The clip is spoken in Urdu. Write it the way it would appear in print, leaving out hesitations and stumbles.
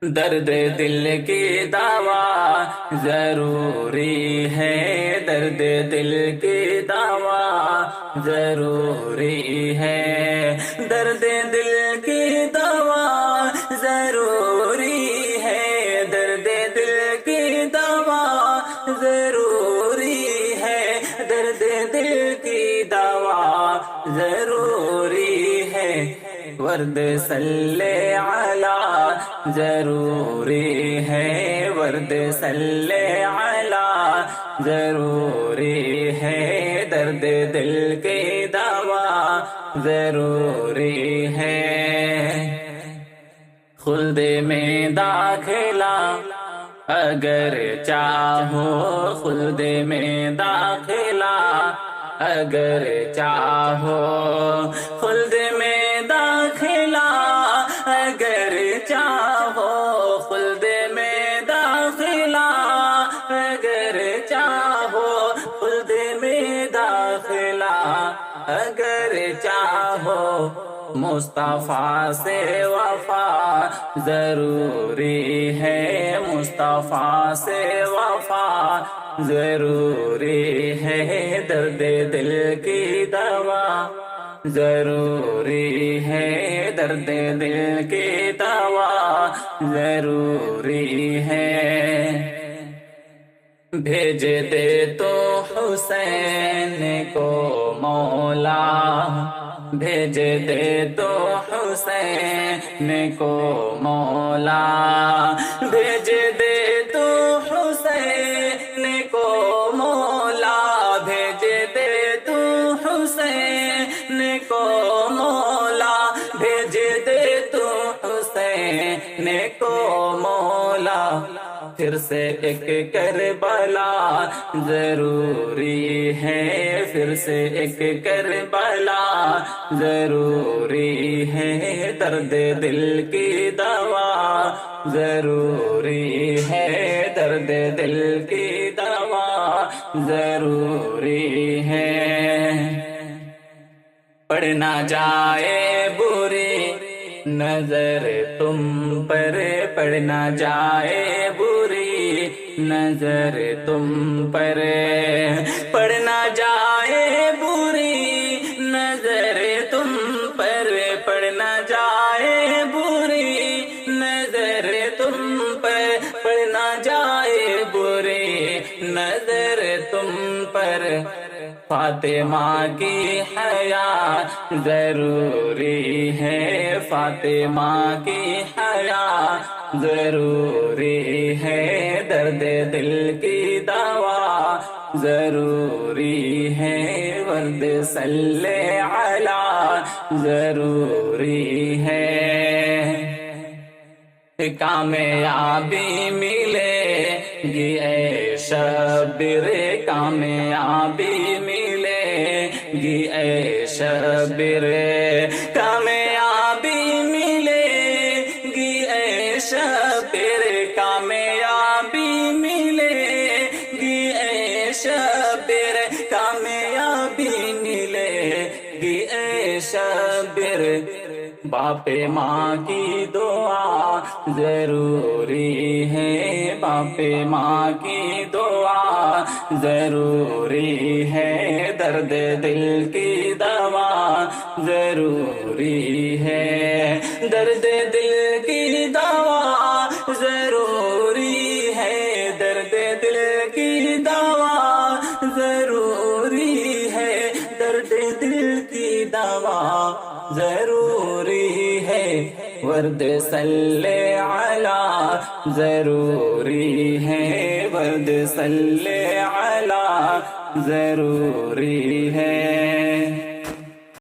درد دل کی دوا ضروری ہے، درد دل کی دوا ضروری ہے، درد دل کی دوا ضروری ہے، درد دل کی دوا ضروری ہے، درد دل کی دوا ضروری ہے، ورد صلی علی ضروری ہے، ورد صلی علی ضروری ہے، درد دل کی دوا ضروری ہے، خلد میں داخلہ اگر چاہو، خلد میں داخلہ اگر چاہو، خلد میں داخلہ اگر چاہو، خلد میں داخلہ اگر چاہو، خلد میں داخلہ اگر چاہو، مصطفیٰ سے وفا ضروری ہے، مصطفیٰ سے وفا ضروری ہے، درد دل کی دوا ضروری ہے، درد دل کی دوا ضروری ہے، بھیج دے تو حسین کو مولا، بھیج دے تو حسین کو مولا، بھیج دے تو حسین کو مولا، بھیج دے تو حسین کو مولا، بھیج دے تو حسین کو مولا، پھر سے ایک کربلا ضروری ہے، پھر سے ایک کربلا ضروری ہے، درد دل کی دوا ضروری ہے، درد دل کی دوا ضروری ہے، پڑ نہ جائے بری نظر تم پر، پڑ نہ جائے بری نظر تم پر، پڑ نہ جائے بری نظر تم پر، پڑ نہ جائے بری نظر تم پر، پڑ نہ جائے بری نظر تم پر، فاطمہ کی حیات ضروری ہے، فاطمہ کی حیات ضروری ہے، درد دل کی دوا ضروری ہے، ورد صلی علی ضروری ہے، کامیابی ملے گی اے شبیر، کامیابی ملے گی اے شبیر، کامیابی ملے گی اے شبیر، کامیابی ملے گی اے شبیر، کامیابی ملے گی اے شبیر، باپ ماں کی دعا ضروری ہے، باپ ماں کی دعا ضروری ہے، درد دل کی دوا ضروری ہے، درد دل کی دوا ضروری ہے، درد دل کی دوا ضروری ہے، درد دل کی دوا ضروری ہے، ورد صلی علی ضروری ہے، ورد صلی علی ضروری ہے۔